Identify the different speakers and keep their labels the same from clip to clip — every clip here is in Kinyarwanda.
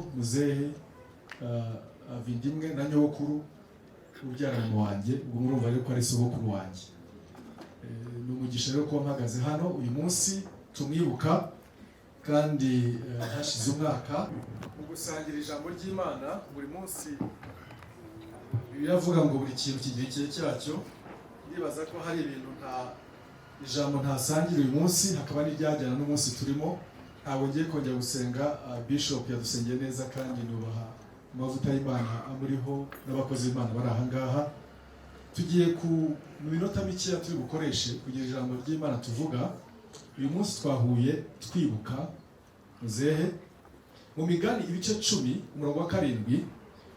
Speaker 1: rero muzehe Vindimwe na nyokuru ubyara mu wanjye, ubwo murumva rero ko ari sogokuru wanjye. Ni umugisha rero kuba mpagaze hano uyu munsi tumwibuka, kandi hashize umwaka mu gusangira ijambo ry'Imana. Buri munsi biravuga ngo buri kintu kigira igihe cyacyo. Ndibaza ko hari ibintu ijambo ntasangira uyu munsi, hakaba n'iryajyana n'umunsi turimo. Ntabwo ngiye kongera gusenga, Bishop yadusengeye neza kandi nubaha amavuta y'Imana amuriho n'abakozi b'Imana bari aha ngaha. Tugiye mu minota mikeya turi bukoreshe kugira ijambo ry'Imana tuvuga. Uyu munsi twahuye twibuka muzehe. Mu Migani ibice 10 umurongo wa 7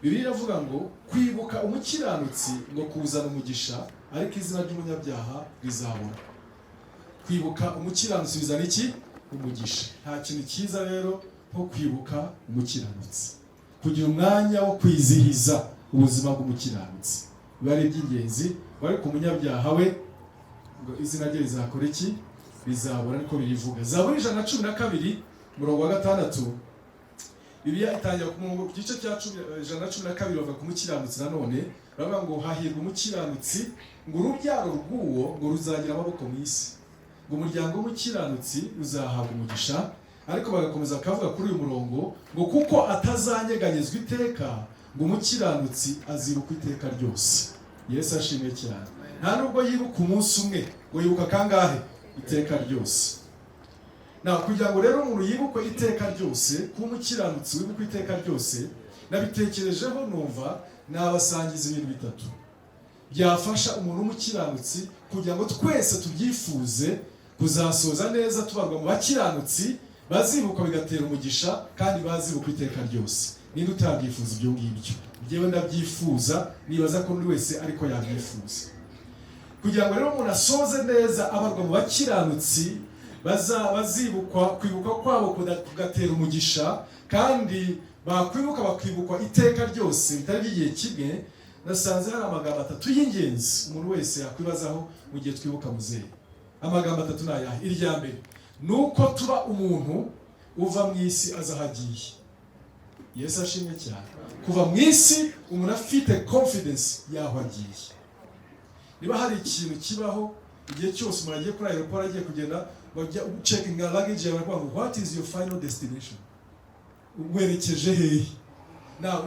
Speaker 1: Bibiliya iravuga ngo kwibuka umukiranutsi ngo kuzana umugisha, ariko izina ry'umunyabyaha rizabura. Kwibuka umukiranutsi bizana iki? Umugisha. Nta kintu cyiza rero nko kwibuka umukiranutsi, kugira umwanya wo kwizihiza ubuzima bw'umukiranutsi. Bari by'ingenzi, bari ku munyabyaha we ngo izina rye rizakora iki? Rizabura, niko birivuga. Zaburi 112 umurongo wa 6 Bibiliya itangira ku gice cya 112 bavuga ku mukiranutsi. Nanone bavuga ngo hahirwa umukiranutsi, ngo urubyaro rw'uwo ngo ruzagira amaboko mu isi, ngo umuryango w'umukiranutsi uzahabwa umugisha. Ariko bagakomeza bakavuga kuri uyu murongo ngo kuko atazanyeganyezwa iteka, ngo umukiranutsi azibuka iteka ryose. Yesu ashimwe cyane. Nta nubwo yibuka umunsi umwe, ngo yibuka kangahe? Iteka ryose. Kugira ngo rero umuntu yibukwe iteka ryose, kuba umukiranutsi wibukwe iteka ryose, nabitekerejeho numva nabasangiza ibintu bitatu byafasha umuntu w'umukiranutsi kugira ngo twese tubyifuze kuzasoza neza tubarwa mu bakiranutsi bazibuka bigatera umugisha kandi bazibuka iteka ryose. Ninde utabyifuza ibyo ngibyo? Njyewe ndabyifuza, nibaza ko buri wese ariko yabyifuza. Kugira ngo rero umuntu asoze neza abarwa mu bakiranutsi bazibukwa, kwibuka kwabo kugatera umugisha, kandi bakwibuka bakibukwa iteka ryose bitari igihe kimwe. Nasanze hari amagambo 3 y'ingenzi umuntu wese yakwibazaho mu gihe twibuka muzehe. Amagambo 3 ni ayahe? Irya mbere nuko tuba umuntu uva mu isi azahagiye. Yesu ashimwe cyane. Kuva mu isi umuntu afite confidence yaho agiye. Niba hari ikintu kibaho igihe cyose umuntu agiye kuri aeroport agiye kugenda, bajya checking your luggage yawe ngo what is your final destination? Werekeje hehe?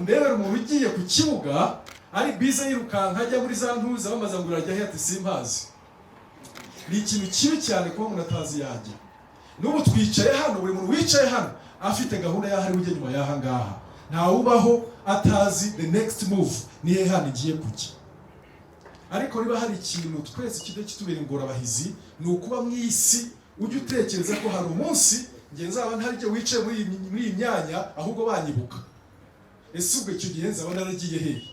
Speaker 1: Ndebera umuntu ugiye ku kibuga ari bize yirukanka ajya muri za ntuza bamaze ngo urajya he? Ati simpazi. Ni ikintu kibi cyane kuba umuntu atazi yajya. N'ubu twicaye hano, buri muntu wicaye hano afite gahunda y'ahari ujye nyuma y'aha ngaha. Nta ubaho atazi the next move ni he hano igiye kujya. Ariko niba hari ikintu twese kijye kitubera ingorabahizi, ni ukuba mu isi ujye utekereza ko hari umunsi nge nzaba ntari cyo wicaye muri iyi myanya ahubwo banyibuka. Ese ubwo icyo gihe nzaba naragiye hehe?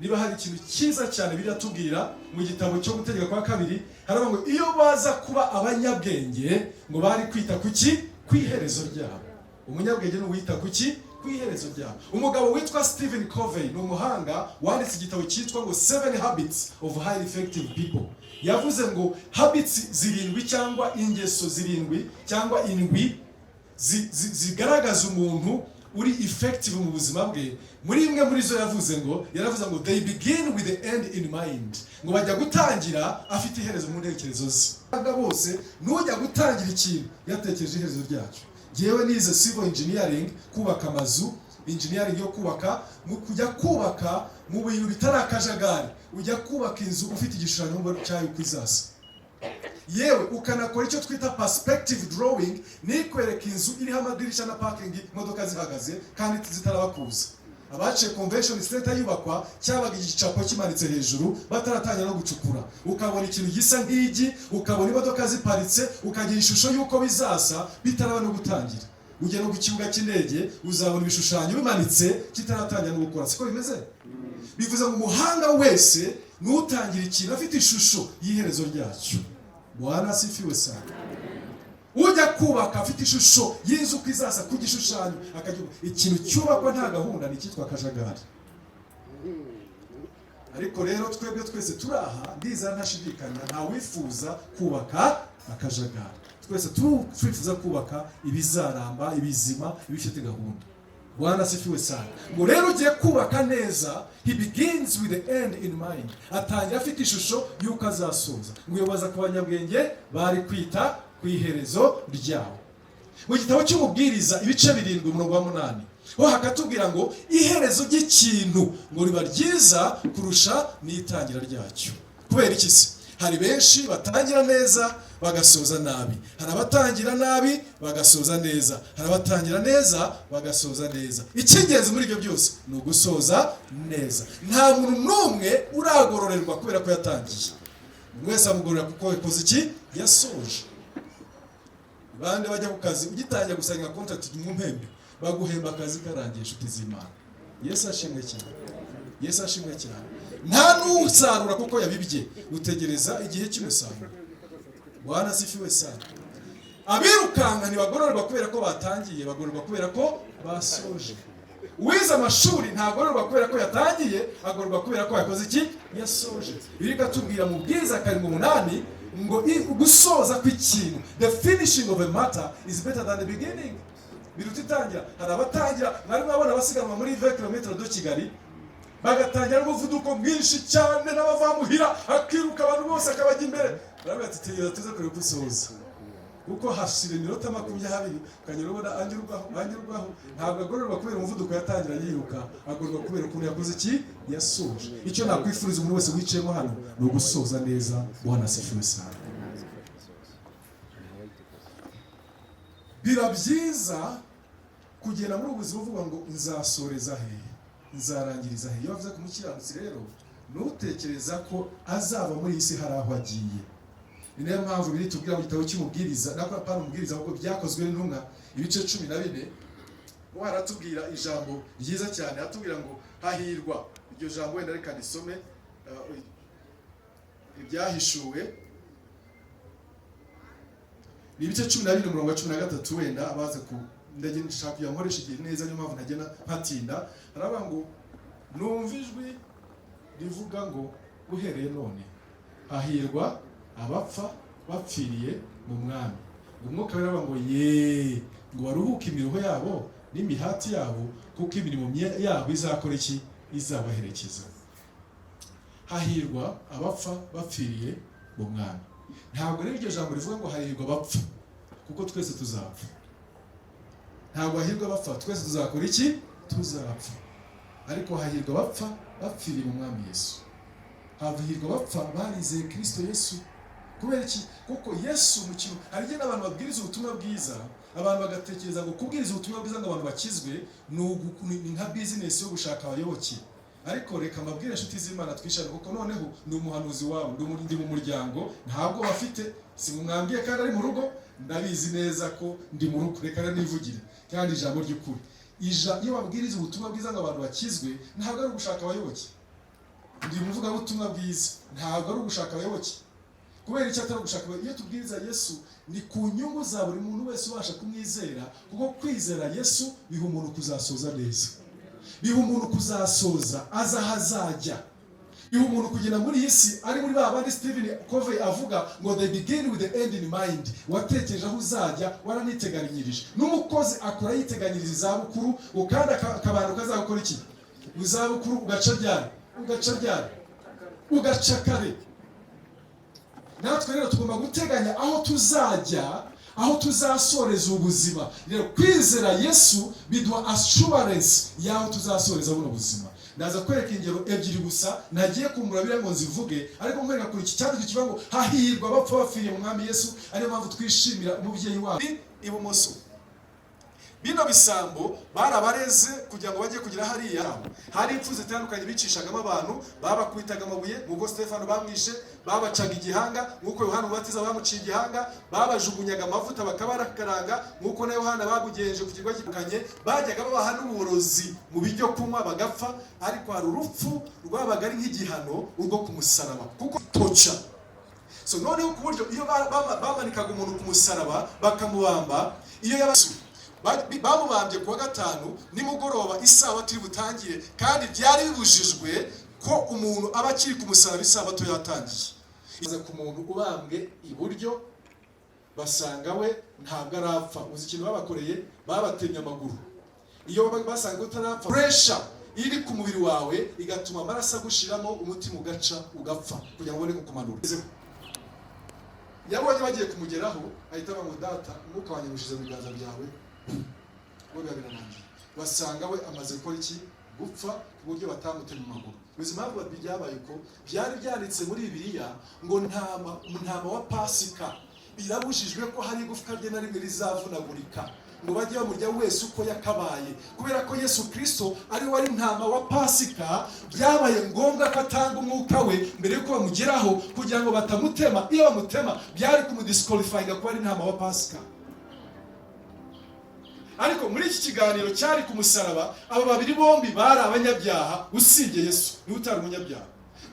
Speaker 1: Niba hari ikintu cyiza cyane biratubwira mu gitabo cyo Gutegeka kwa 2 haravuga ngo iyo baza kuba abanyabwenge ngo bari kwita kuki? Kwiherezo ryabo. Umunyabwenge ni uwita kuki? Kwiherezo ryabo. Umugabo witwa Stephen Covey ni umuhanga wanditse igitabo cyitwa ngo 7 Habits of Highly Effective People. Yavuze ngo habits 7 cyangwa ingeso 7 cyangwa 7 zigaragaza umuntu uri effective mu buzima bwe. Muri imwe muri zo yaravuze ngo they begin with the end in mind. Ngo bajya gutangira afite iherezo mu ntekerezo ze. Bose nujya gutangira ikintu yatekereje iherezo ryacyo. Jewe nize civil engineering, kubaka amazu, engineering yo kubaka, mu kujya kubaka mu bintu bitarakajagari, ujya kubaka inzu ufite igishushanyo ngo cyayo kwizasa. Yewe ukanakora icyo twita perspective drawing, ni kwereka inzu iriho amadirisha na parking imodoka zihagaze kandi zitarabakuza. Abaciye convention center yubakwa cyabaga igicapo kimanitse hejuru bataratangira no gucukura. Ukabona ikintu gisa nk'igi, ukabona imodoka ziparitse, ukagira ishusho yuko bizasa bitaraba no gutangira. Ujya no ku kibuga cy'indege uzabona ibishushanyo bimanitse kitaratangira no gukora. Siko bimeze? Bivuze ngo umuhanga wese nutangira ikintu afite ishusho y'iherezo ryacyo. Bwana asifiwe sana. Ujya kubaka afite ishusho y'inzu kwizasa ku gishushanyo, akagira ikintu cyubakwa nta gahunda ni cyitwa kajagari. Ariko rero twebwe twese turaha ndiza ntashidikanya nta wifuza kubaka akajagari. Twese twifuza kubaka ibizaramba, ibizima, ibifite gahunda. Bwana asifiwe sana. Ngo rero ugiye kubaka neza, he begins with the end in mind. Atangira afite ishusho y'uko azasoza. Ngo yobaza ku banyabwenge bari kwita ku iherezo ryawo. Mu gitabo cy'umubwiriza ibice 7:8 ho hakatubwira ngo iherezo ry'ikintu ngo riba ryiza kurusha n'itangira ryacyo. Kubera iki se? Hari benshi batangira neza bagasoza nabi, hari abatangira nabi bagasoza neza, hari abatangira neza bagasoza neza. Icyingenzi muri ibyo byose ni ugusoza neza. Nta muntu n'umwe uragororerwa kubera ko yatangiye. Mwese amugorora kuko yakoze iki? Yasoje. Bande bajya ku kazi ugitangira gusangira contract mu mpembe baguhemba akazi karangiye inshuti z'Imana. Yesu ashimwe cyane. Yesu ashimwe cyane. Nta n'usarura kuko yabibye, utegereza igihe cy'umusaruro. Bwana asifiwe sana. Abirukanga ntibagororerwa kubera ko batangiye, bagororerwa kubera ko basoje. Uwize amashuri ntagororerwa kubera ko yatangiye, agororerwa kubera ko yakoze iki? Yasoje. Birika tubwira mu bwiza 8 ngo gusoza kw'ikintu, the finishing of a matter is better than the beginning. Biruta itangira. Hari abatangira, mwari mwabona basiganwa muri 20 km do Kigali, bagatangira n'umuvuduko mwinshi cyane n'abavamuhira, akiruka abantu bose akabajya imbere. Baravuga ati tegera tuze kure gusoza. Kuko hashire minota 20 kanyura ubona angirugaho ntabwo agororwa kubera umuvuduko yatangira yiruka, agororwa kubera ukuntu yakoze iki? Yasoje. Icyo nakwifuriza umuntu wese wiciyemo hano ni ugusoza neza. Bwana asifiwe sana. Bira byiza kugenda muri ubuzima uvuga ngo nzasoreza he, nzarangiriza he. Iyo bavuze ku mukiranutsi rero nutekereza ko azava muri isi hari aho agiye. Ni nayo mpamvu biri tubwira mu gitabo cy'umubwiriza, nako apana umubwiriza ahubwo byakozwe n'intumwa ibice 14 waratubwira ijambo ryiza cyane, atubwira ngo hahirwa. Iryo jambo wenda reka nisome ibyahishuwe ni ibice 14:13 wenda abaze ku ndagenda nshaka yankoresha igihe neza, niyo mpamvu ntagena patinda. Aravuga ngo numva ijwi rivuga ngo uhereye none hahirwa abapfa bapfiriye mu mwami. Umwuka wera ngo ye ngo baruhuke imiruho yabo n'imihati yabo, kuko imirimo yabo izakora iki? Izabaherekeza. Hahirwa abapfa bapfiriye mu mwami. Ntabwo rero iryo jambo rivuga ngo hahirwa abapfa, kuko twese tuzapfa. Ntabwo hahirwa abapfa, twese tuzakora iki? Tuzapfa. Ariko hahirwa abapfa bapfiriye mu mwami Yesu. Hahirwa abapfa barizeye Kristo Yesu. Kubera iki? Kuko Yesu mu kintu hari igihe abantu babwiriza ubutumwa bwiza, abantu bagatekereza ngo kubwiriza ubutumwa bwiza ngo abantu bakizwe ni nka business yo gushaka abayoboke. Ariko reka mbabwire inshuti z'Imana twishane, kuko noneho ni umuhanuzi wawe, ndi mu muryango, ntabwo bafite si mwambwiye kandi ari mu rugo, ndabizi neza ko ndi mu rugo. Reka nivugire kandi ijambo ry'ukuri. Iyo babwiriza ubutumwa bwiza ngo abantu bakizwe, ntabwo ari ugushaka abayoboke. Ndi muvuga ubutumwa bwiza, ntabwo ari ugushaka abayoboke. Kubera icyo atari gushaka. Iyo tubwiriza Yesu ni ku nyungu za buri muntu wese ubasha kumwizera, kuko kwizera Yesu biha umuntu kuzasoza neza, biha umuntu kuzasoza aza hazajya, biha umuntu kugenda muri iyi si ari muri babandi Stephen Covey avuga ngo they begin with the end in mind. Watekereje aho uzajya, waraniteganyirije. N'umukozi akora yiteganyiriza izabukuru, ukandi akabantu kazakora iki? Uzabukuru ugaca kare. Natwe rero tugomba guteganya aho tuzajya, aho tuzasoreza ubuzima. Rero kwizera Yesu biduha assurance y'aho tuzasoreza buno buzima. Ndaza kwereka ingero 2 gusa, nagiye kumurabira ngo nzivuge, ariko nkwereka kuri iki cyandiko kivuga ngo hahirwa abapfa bapfiriye mu mwami Yesu. Ariyo mpamvu twishimira umubyeyi wacu ibumoso. Bino bisambo barabareze kugira ngo bajye kugira hariya. Hari impfu zitandukanye bicishagamo abantu, babakubitaga amabuye, nk'uko Stefano bamwishe, babacaga igihanga, nk'uko Yohana Umubatiza bamuciye igihanga, babajugunyaga amavuta bakabarakaranga, nk'uko na Yohana babugenje ku kirwa kikanye, bajyaga babaha n'uburozi mu bijyo kunywa bagapfa. Ariko hari urupfu rwabaga ari nk'igihano urwo ku musaraba, kuko toca. So noneho ku buryo iyo bamanikaga umuntu ku musaraba bakamubamba, iyo yabasu bamubambye kuwa 5 nimugoroba isabato butangire, kandi byari bibujijwe ko umuntu aba akiri ku musaraba isabato yatangiye. Iza ku muntu ubambwe iburyo basanga we ntabwo arapfa. Uzi ikintu babakoreye? Babatemye amaguru. iyo basanga utarapfa, pressure iri ku mubiri wawe igatuma amaraso agushiramo, umutima ugaca ugapfa kugira ngo ubone kukumanura. Yabonye bagiye kumugeraho ahita ngo data umwuka wanjye mushize mu biganza byawe, we biranangiye. Basanga we amaze gukora iki? Gupfa ku buryo batamutema amaguru. Bizima byabaye ko byari byanditse muri Bibiliya ngo ntama wa Pasika birabujijwe ko hari igufwa rye na rimwe rizavunagurika, ngo bajye bamurya wese uko yakabaye. Kubera ko Yesu Kristo ari wari ntama wa Pasika, byabaye ngombwa ko atanga umwuka we mbere yuko bamugeraho kugira ngo batamutema. Iyo bamutema byari kumudisqualifyinga ko ari ntama wa Pasika. Ariko muri iki kiganiro cyari ku musaraba, aba babiri bombi bari abanyabyaha usibye Yesu niwe utari umunyabyaha.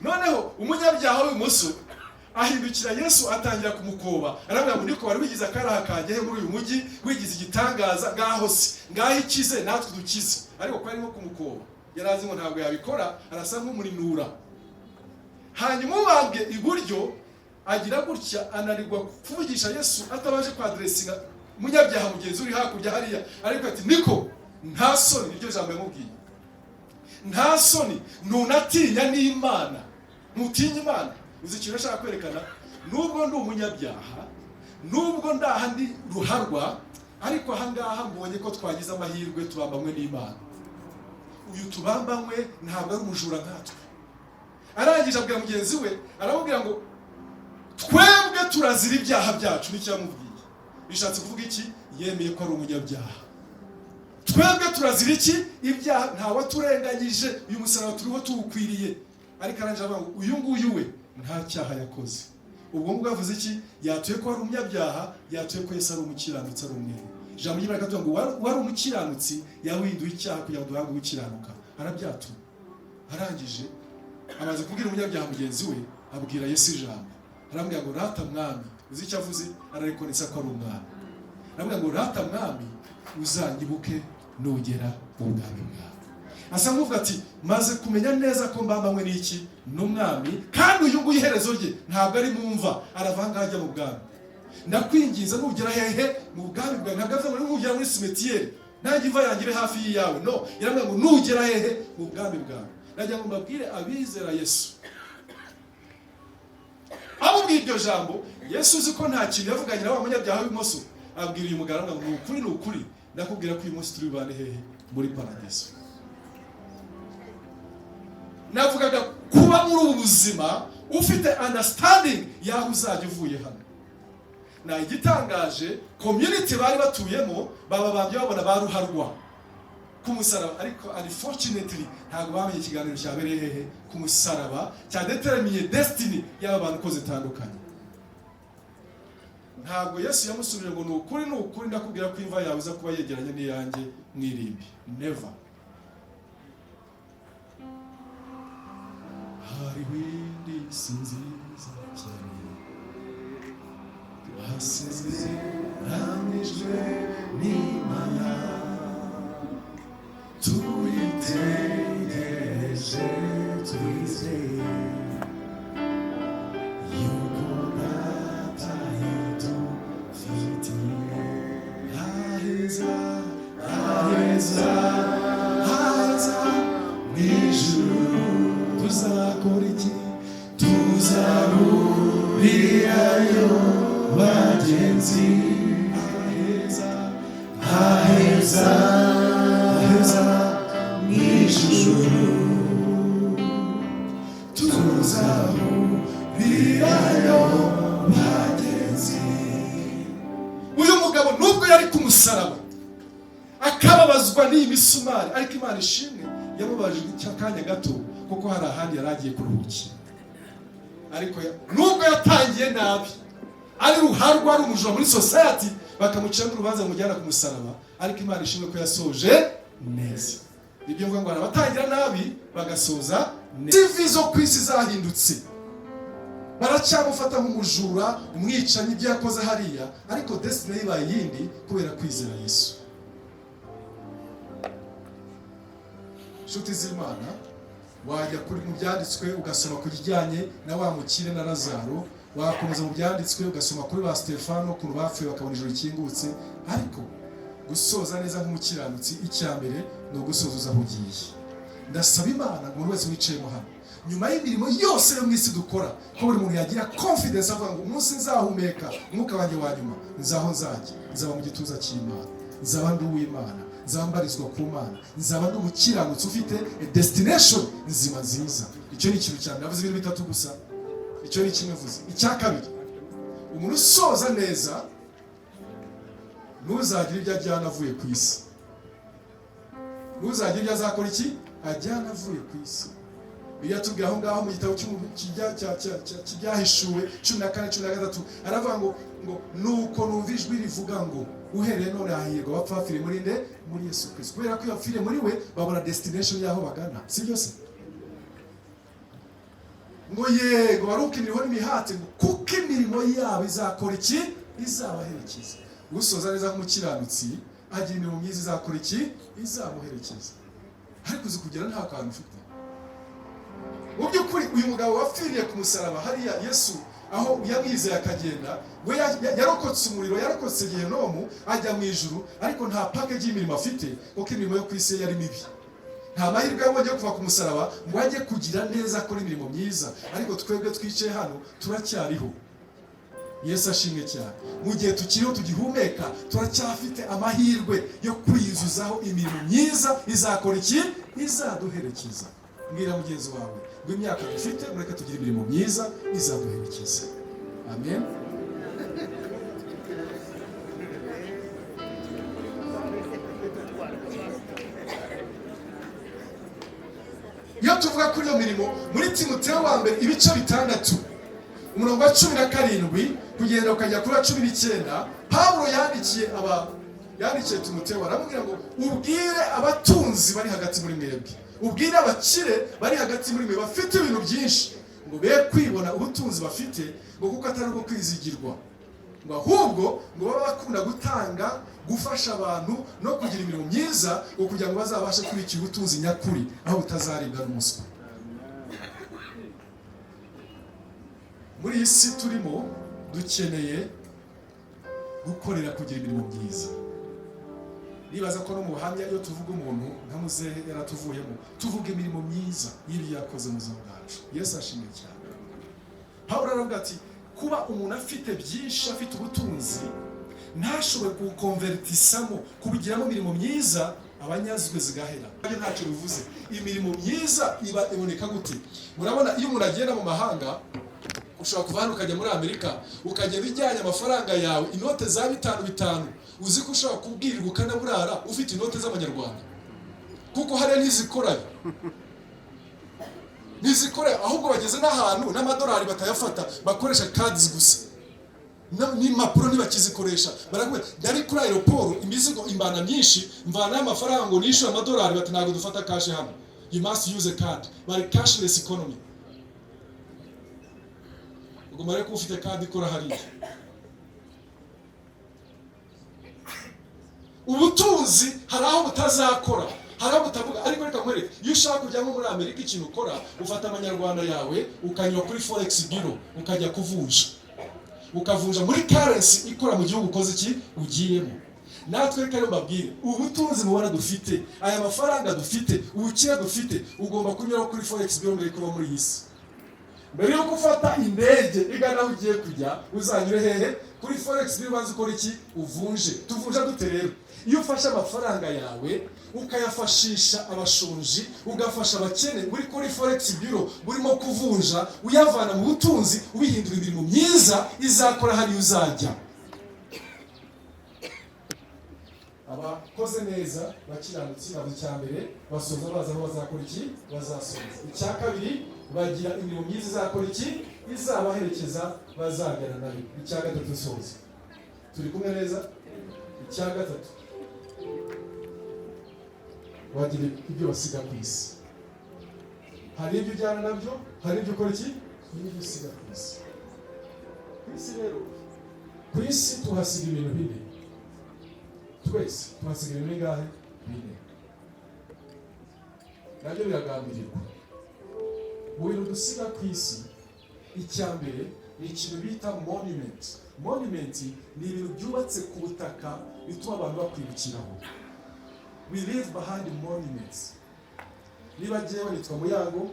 Speaker 1: Noneho umunyabyaha w'imoso ahindukira Yesu atangira kumukoba, aravuga ngo ndiko wari wigize akaraha kanjye muri uyu mujyi, wigize igitangaza, ngaho se ngaho ikize natwe dukize. Ariko ko arimo kumukoba yarazi ngo ntabwo yabikora, arasa nk'umurinura. Hanyuma ubambwe iburyo agira gutya, ananirwa kuvugisha Yesu atabaje kwadressinga umunyabyaha mugenzi uri hakurya hariya. Ariko ati niko nta soni, iryo jambo yamubwiye, nta soni, nunatinya n'Imana, nutinya Imana. Uzi ikintu ashaka kwerekana? Nubwo ndi umunyabyaha, nubwo ndaha ndi ruharwa, ariko ahangaha mbonye ko twagize amahirwe tubambanywe n'Imana. Uyu tubambanywe ntabwo ari umujura nkatwe. Arangije abwira mugenzi we, aramubwira ngo twebwe turazira ibyaha byacu. N'icyamubwiye bishatse kuvuga iki? Yemeye ko ari umunyabyaha. Twebwe turazira iki? Ibyaha. Nta waturenganyije, uyu musaraba turiho tuwukwiriye. Ariko arangije avuga ngo uyu nguyu we nta cyaha yakoze. Ubwo ngubwo avuze iki? Yatuye ko ari umunyabyaha, yatuye ko Yesu ari umukiranutsi, ari umwere. Ijambo ry'Imana rikavuga ngo wari umukiranutsi yahinduye icyaha kugira ngo duhabwe gukiranuka. Arabyatuye. Arangije amaze kubwira umunyabyaha mugenzi we, abwira Yesu ijambo. Aramubwira ngo rata mwami. Uzi icyo avuze? Ararekonesa ko ari umwami. Aramubwira ngo rata mwami, uzanyibuke nugera mu bwami bwawe. Asa nk'uvuga ati maze kumenya neza ko mbambanywe n'iki? N'umwami. Kandi uyu nguyu iherezo rye ntabwo ari mumva, aravanga ajya mu bwami. Ndakwinginza nugera hehe? Mu bwami bwawe. Ntabwo avuga ngo nugera muri cimetière nanjye imva yanjye iri hafi yawe. No, yaramubwira ngo nugera hehe? Mu bwami bwawe. Najya ngo mbabwire abizera Yesu, amubwira iryo jambo. Yesu uzi ko nta kintu yavuganye na wa munyabyaha w'imoso, abwira uyu mugabo ngo ni ukuri ndakubwira ko uyu munsi turi bane hehe? Muri paradiso. Navugaga kuba muri ubu buzima ufite understanding yaho uzajya uvuye hano. Na igitangaje community bari batuyemo bababambye babona baruharwa ku musaraba, ariko unfortunately ntabwo bamenye ikiganiro cyabereye hehe? Ku musaraba, cyadetermine destiny y'aba bantu uko zitandukanye. Ntabwo Yesu yamusubije ngo ni ukuri ndakubwira ko imva yawe iza kuba yegeranye n'iyanjye mwirimbi. Never. Hari windi sinziza cyane wasize ramijwe n'Imana, tuyitegereje twizeye yuko data yidufitiye aheza mw'ijuru. Tuzakora iki? Tuzahurirayo bagenzi, aheza mw'ijuru. Tuzahurirayo bagenzi. Uyu mugabo nubwo yari ku musaraba akababazwa n'iyi misumari, ariko Imana ishimwe yamubajije icyakanya gato kuko hari ahandi yari agiye kuruhukira. Ariko nubwo yatangiye nabi, ari ruharwa, ari umujura muri society, bakamucira n'urubanza mujyana ku musaraba, ariko Imana ishimwe ko yasoje neza. Nibyo mvuga ngo abatangira nabi bagasoza neza. TV zo ku isi zahindutse, baracyamufata nk'umujura, umwicanyi, ibyo yakoze hariya, ariko destiny ibaye yindi kubera kwizera Yesu. Inshuti z'Imana, wajya kuri mu byanditswe ugasoma ku kijyanye na wa mukire na Lazaro, wakomeza mu byanditswe ugasoma kuri ba Stefano ukuntu bapfuye bakabona ijuru rikingutse. Ariko gusoza neza nk'umukiranutsi, icya mbere ni ugusoza uza aho ugiye. Ndasaba Imana ngo umuntu wese wicayemo hano, nyuma y'imirimo yose yo mu isi dukora, ko buri muntu yagira confidence avuga ngo umunsi nzahumeka umwuka wanjye wa nyuma, nzaho nzajya, nzaba mu gituza cy'Imana, nzaba ndi uw'Imana, nzaba mbarizwa ku Mana, nzaba ndi umukiranutsi ufite destination nzima nziza. Icyo ni ikintu cyane. Navuze ibintu bitatu gusa, icyo ni kimwe mvuze. Icya kabiri, umuntu usoza neza ntuzagira ibyo ajyana avuye ku isi. Ntuzagira ibyo azakora iki ajyana avuye ku isi. Iyo tubwiye aho ngaho mu gitabo cy'ibyahishuwe 14:13 aravuga ngo nuko numva ijwi rivuga ngo uhereye none hahirwa abapfa bapfiriye muri nde? Muri Yesu Kristo. Kubera ko iyo bapfiriye muri we babona destination y'aho bagana, si byo se? Ngo yego baruka imirimo n'imihati, kuko imirimo yabo izakora iki? Izabaherekeza. Usoza neza nk'umukiranutsi agira imirimo myiza izakora iki? Izamuherekeza. Ariko uzi kugira nta kantu ufite. Mu by'ukuri uyu mugabo wapfiriye ku musaraba hariya Yesu aho yamwizeye akagenda, we yarokotse umuriro, yarokotse Gehinomu, ajya mu ijuru, ariko nta package y'imirimo afite, kuko imirimo yo ku isi yari mibi. Nta mahirwe yabonye kuva ku musaraba ngo ajye kugira neza, akora imirimo myiza. Ariko twebwe twicaye hano turacyariho. Yesu ashimwe cyane. Mu gihe tukiriho tugihumeka, turacyafite amahirwe yo kwiyuzuzaho imirimo myiza izakora iki? Izaduherekeza. Mbwira mugenzi wawe ngo imyaka dufite mureke tugira imirimo myiza izaduherekeza. Amen. Iyo tuvuga kuri iyo mirimo muri Timoteyo wa mbere ibice 6 umurongo wa 17 kugenda ukajya kuri 19, Pawulo yandikiye Timoteyo aramubwira ngo ubwire abatunzi bari hagati muri mwebwe, ubwire abakire bari hagati muri mwe bafite ibintu byinshi, ngo be kwibona ubutunzi bafite, ngo kuko atari ubwo kwizigirwa, ngo ahubwo ngo baba bakunda gutanga, gufasha abantu no kugira imirimo myiza, ngo kugira ngo bazabashe kubikira ubutunzi nyakuri aho butazaribwa n'umuswa. Muri iyi si turimo dukeneye gukorera kugira imirimo myiza. Nibaza ko no mu buhamya iyo tuvuga umuntu nka muzehe yaratuvuyemo, tuvuga imirimo myiza y'ibi yakoze mu buzima bwacu. Yesu ashimwe cyane. Pawulo aravuga ati kuba umuntu afite byinshi, afite ubutunzi, ntashobore kukonvertisamo kubigiramo imirimo myiza, abanyazwe zigahera. Ntacyo bivuze. Imirimo myiza iboneka gute? Murabona iyo umuntu agenda mu mahanga, ushobora kuva hano ukajya muri Amerika, ukajya bijyanye amafaranga yawe inote za 5 uzi ko ushobora kubwirirwa ukanaburara ufite inote z'amanyarwanda, kuko hariya ntizikorayo, ahubwo bageze n'ahantu n'amadolari batayafata, bakoresha cards gusa, n'impapuro ntibakizikoresha. Barakubwira ndari kuri aeroport imizigo imbana myinshi, mvana y'amafaranga ngo nishyure amadolari, bati ntabwo dufata cash hano, you must use a card. Bari cashless economy. Ubwo mare ko ufite card ikora hariya. Ubutunzi hari aho butazakora, hari aho butavuga. Ariko reka nkwereke, iyo ushaka kujya muri Amerika ikintu ukora, ufata amanyarwanda yawe ukanyura kuri Forex Bureau ukajya kuvunja, ukavunja muri currency ikora mu gihugu ukoze iki ugiyemo. Natwe reka mbabwire, ubutunzi mubona dufite, aya mafaranga dufite, ubukire dufite, ugomba kunyura kuri Forex Bureau mbere kuba muri hisi. Mbere yo gufata indege igana aho ugiye kujya, uzanyure hehe? Kuri Forex Bureau banze ukora iki? Uvunje. Tuvunja dute rero? Iyo ufashe amafaranga yawe ukayafashisha abashonji, ugafasha abakene, kuri Forex Bureau burimo kuvunja, uyavana mu butunzi ubihindura imirimo myiza izakora hari uzajya. Abakoze neza bakiranutsi nabo cyambere basoza baza aho bazakora iki? Bazasoza. Icya kabiri bagira imirimo myiza izakora iki? Izabaherekeza bazagana nayo. Icya gatatu soza. Turi kumwe neza? Icya gatatu bagira ibyo basiga ku isi. Hari ibyo ujyana nabyo, hari ibyo ukora iki? Ibyo usiga ku isi. Ku isi rero, ku isi tuhasiga ibintu bine. Twese tuhasiga ibintu bingahe? Bine. Nabyo biragambirirwa. Mu bintu dusiga ku isi, icya mbere ni ikintu bita monument. Monument ni ibintu byubatse ku butaka bituma abantu bakwibukiraho. We live behind monuments. Niba jewe nitwa Muyango,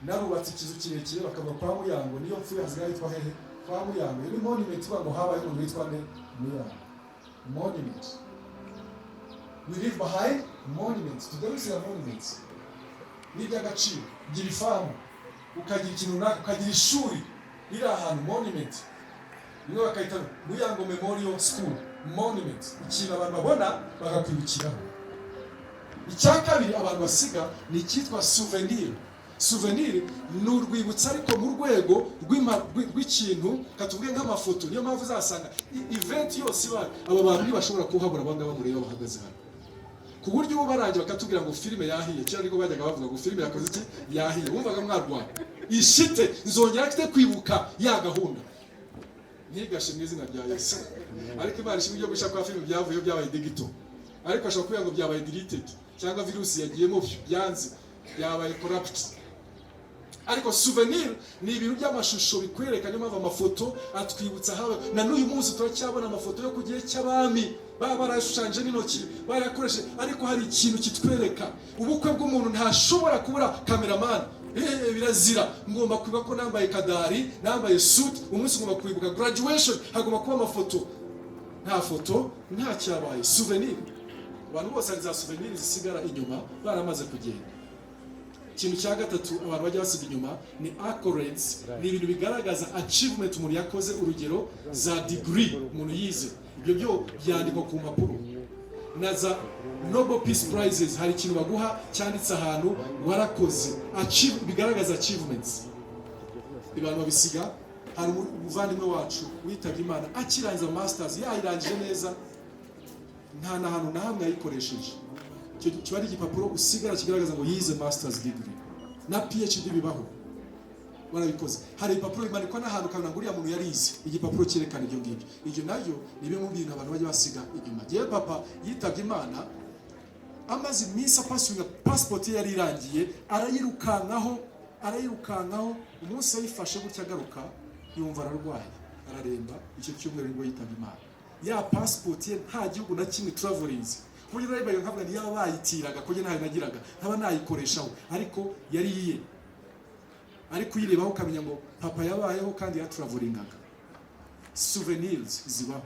Speaker 1: narubatse ikizu kirekire bakavuga kwa Muyango, niyo mfuye hazigaye yitwa hehe kwa Muyango. Ni monument ngo habaye umuntu witwa Muyango. Monument. We live behind monuments. Today we say monuments. Ni by'agaciro. Gira ifamu, ukagira ikintu runaka, ukagira ishuri riri ahantu, monument. Niyo bakayita Muyango Memorial School, monument. Ikintu abantu babona bakakwibukiraho. Icya kabiri abantu basiga ni icyitwa souvenir. Souvenir ni urwibutso ariko mu rwego rw'ikintu katuvuge nk'amafoto. Niyo mpamvu uzasanga event yose aba bantu ntibashobora kuhabura abangaba mureba bahagaze hano. Ku buryo ubu barangiye bakatubwira ngo filime yahiye. Cyangwa ariko bajyaga bavuga ngo filime yakoze iki yahiye. Wumvaga mwarwana ishite nzongera kite kwibuka ya gahunda. Ntigashe mu izina rya Yesu. Ariko Imana ishimwe byo gushaka kwa filime byavuye byabaye digital. Ariko ashaka kuvuga ngo byabaye deleted cyangwa virusi yagiyemo byanze byabaye corrupt. Ariko souvenir ni ibintu by'amashusho bikwerekana impamvu amafoto atwibutsa haba na n'uyu munsi turacyabona amafoto yo kugiye cy'abami barashushanje n'intoki barakoreshe. Ariko hari ikintu kitwereka ubukwe bw'umuntu ntashobora kubura cameraman. Birazira, ngomba kwibuka ko nambaye kadari, nambaye suit, umunsi ngomba kwibuka graduation, hagomba kuba amafoto. Nta foto nta cyabaye. Souvenir, abantu bose ari za souvenir zisigara inyuma baramaze kugenda. Ikintu cya gatatu abantu bajya basiga inyuma ni accolades. Ni ibintu bigaragaza achievement umuntu yakoze, urugero za degree umuntu yize. Ibyo byo byandikwa ku mpapuro. Na za Nobel Peace Prizes, hari ikintu baguha cyanditse ahantu warakoze, bigaragaza achievements. Abantu babisiga. Hari umuvandimwe wacu witabye Imana akirangiza masters, yayirangije neza, nta na hantu na hamwe yayikoresheje. Cyo ari igipapuro usigara kigaragaza ngo yize masters degree. Na PhD bibaho barabikoze. Hari ibipapuro bimanikwa n'ahantu kabona ngo uriya muntu yarize, igipapuro cyerekana ibyo ngibyo. Ibyo nayo ni bimwe mu bintu abantu bajya basiga inyuma. Ye papa yitabye Imana amaze iminsi apasuye passport ye yari irangiye, arayirukankaho umunsi yayifashe gutya agaruka yumva ararwaye araremba. Icyo cyumweru nibwo yitabye Imana. Ya passport ye nta gihugu na kimwe travelings kugira ngo bayo nkavuga ni yabayitiraga kugira ntayo nagiraga ntaba nayikoreshaho, ariko yari iye. Ariko uyirebaho ukamenya ngo papa yabayeho kandi yatravelingaga. Souvenirs zibaho,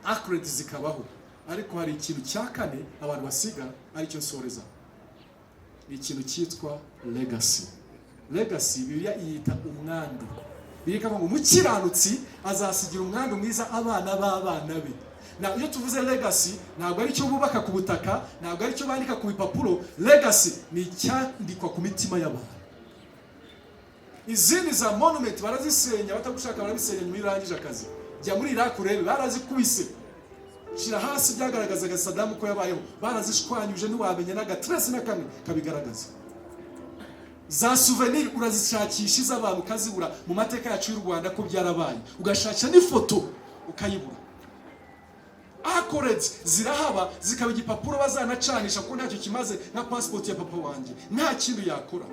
Speaker 1: accolades zikabaho. Ariko hari ikintu cya kane abantu basiga aricyo nsoreza, ni ikintu cyitwa legacy. Legacy Bibiliya iyita umwandu. Birika ngo umukiranutsi azasigira umwandu mwiza abana b'abana be. Na iyo tuvuze legacy ntabwo ari cyo bubaka ku butaka, ntabwo ari cyo bandika ku bipapuro. Legacy ni cyandikwa ku mitima y'abantu. Izindi za monument barazisenya, batagushaka barabisenya nyuma irangije akazi. Jya muri Iraq urebe barazikubise. Shira hasi byagaragazaga Saddam ko yabayeho, barazishwanyuje ntiwamenya n'agatresi na kamwe kabigaragaza. Za souvenir urazishakisha iz'abantu kazibura mu mateka yacu y'u Rwanda ko byarabaye, ugashakisha n'ifoto ukayibura. Accolades zirahaba zikaba igipapuro bazanacanisha ko ntacyo kimaze nka passport ya papa wanjye, nta kintu yakora.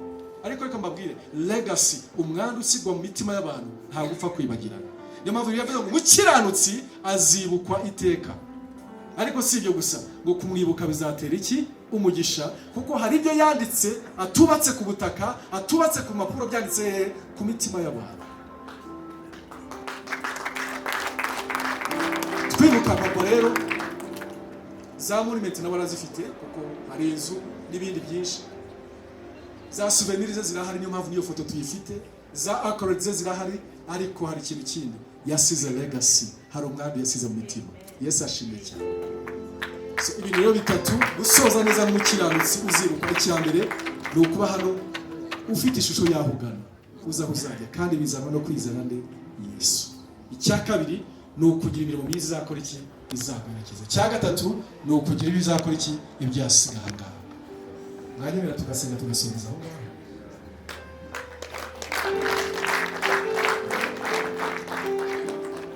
Speaker 1: Ariko reka mbabwire, legacy umwandu usigwa mu mitima y'abantu nta gupfa kwibagirana. Niyo mpamvu yavuze ngo umukiranutsi azibukwa iteka. Ariko si ibyo gusa, ngo kumwibuka bizatera iki? Umugisha, kuko hari ibyo yanditse atubatse ku butaka, atubatse ku mpapuro, byanditse ku mitima y'abantu. Twibuka papa rero, za monument nabo barazifite kuko hari inzu n'ibindi byinshi. Za souvenirs zirahari, niyo mpamvu niyo foto tuyifite. Za accolades zirahari, ariko hari ikintu kindi, yasize legacy. Hari umwami yasize mu mitima. Yesu ashimwe cyane. So ibintu rero bitatu gusoza neza mu kiranutsi uzibuka. Icyambere ni ukuba hano ufite ishusho yahugana uza uzajya, kandi bizana no kwizana nde Yesu. Icya kabiri ni ukugira imirimo myiza izakora iki? Izagaragaza. Icya gatatu ni ukugira ibizakora iki? Ibyasiga hanga. Mwanyemera tugasenga tugasomeza aho ngaho.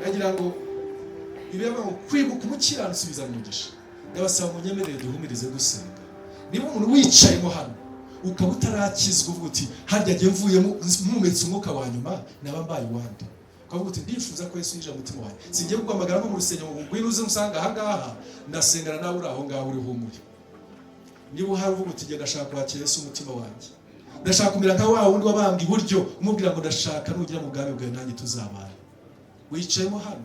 Speaker 1: Nagira ngo ibiyama ngo kwibuka umukiranutsi bizana umugisha. Ndabasaba munyemerere duhumirize gusenga. Niba umuntu wicayemo hano ukaba utarakizwa uvuga uti harya agiye mvuyemo mpumetse umwuka wa nyuma naba mbaye uwande, ukavuga uti ndifuza ko Yesu yinjira mu mutima wanjye, singiye kuguhamagara nko mu rusengero ngo ngwino uze musanga aha ngaha, ndasengana nawe uri aho ngaho uri humure. Niba uhari uvuga uti genda ndashaka kwakira Yesu umutima wanjye, ndashaka kumera nka wa wundi wabambwe iburyo umubwira ngo ndashaka nugira mu bwami bwawe nanjye tuzabana, wicayemo hano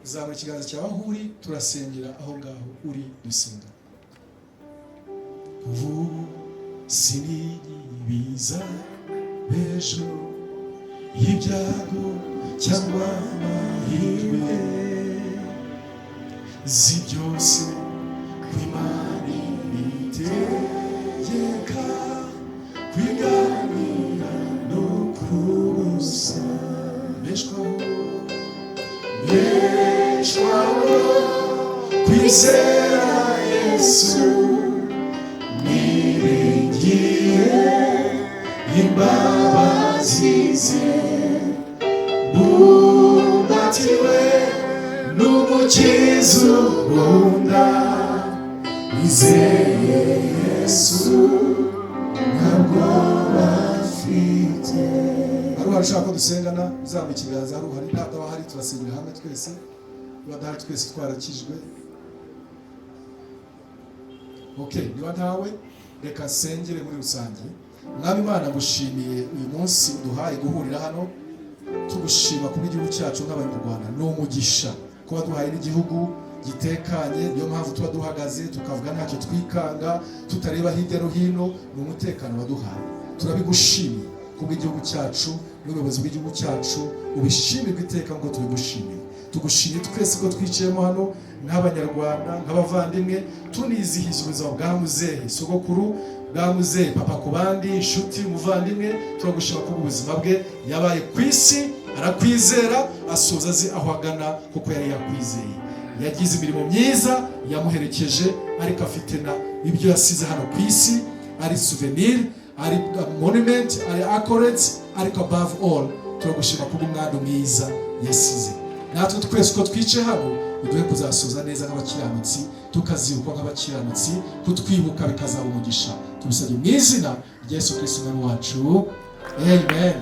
Speaker 1: uzamura ikiganza cyawe aho uri, turasengera aho ngaho uri dusenga. Ubu sinibiza ejo y'ibyago cyangwa amahirwe, zi byose kw'Imana ibitegeka, kwiganira no kubusa, beshwaho kwizera Yesu, niringiye imbabazi ze, bumbatiwe n'umukiza unkunda, nizeye Yesu ntabwo bafite. Hari ushaka ko dusengana uzamura ikiganza, hari uhari ntabwo abahari turasengera hamwe twese, badahari twese twarakijwe. Okay, niba ntawe reka sengere muri rusange. Mwami Imana ngushimiye uyu munsi duhaye guhurira hano, tugushima kuba igihugu cyacu nk'Abanyarwanda ni umugisha kuba duhaye n'igihugu gitekanye, niyo mpamvu tuba duhagaze tukavuga ntacyo twikanga, tutareba hirya no hino, ni umutekano waduhaye. Turabigushimiye kuba igihugu cyacu n'ubuyobozi bw'igihugu cyacu, ubishimirwe iteka ngo tubigushimiye. Tugushimiye twese ko twicayemo hano nk'Abanyarwanda, nk'abavandimwe, tunizihiza ubuzima bwa muzehe sogokuru, bwa muzehe papa ku bandi, inshuti, umuvandimwe. Turagushima ko ubuzima bwe yabaye ku isi, arakwizera, asoza azi aho agana kuko yari yakwizeye. Yagize imirimo myiza yamuherekeje, ariko afite na ibyo yasize hano ku isi, ari souvenir, ari monument, ari accolades, ariko above all turagushima ko umwana mwiza yasize. Natwe twese ko twice hano uduhe kuzasoza neza nk'abakiranutsi, tukazibuka nk'abakiranutsi, kutwibuka bikazaba umugisha. Tubisabye mu izina rya Yesu Kristo umwami wacu, amen.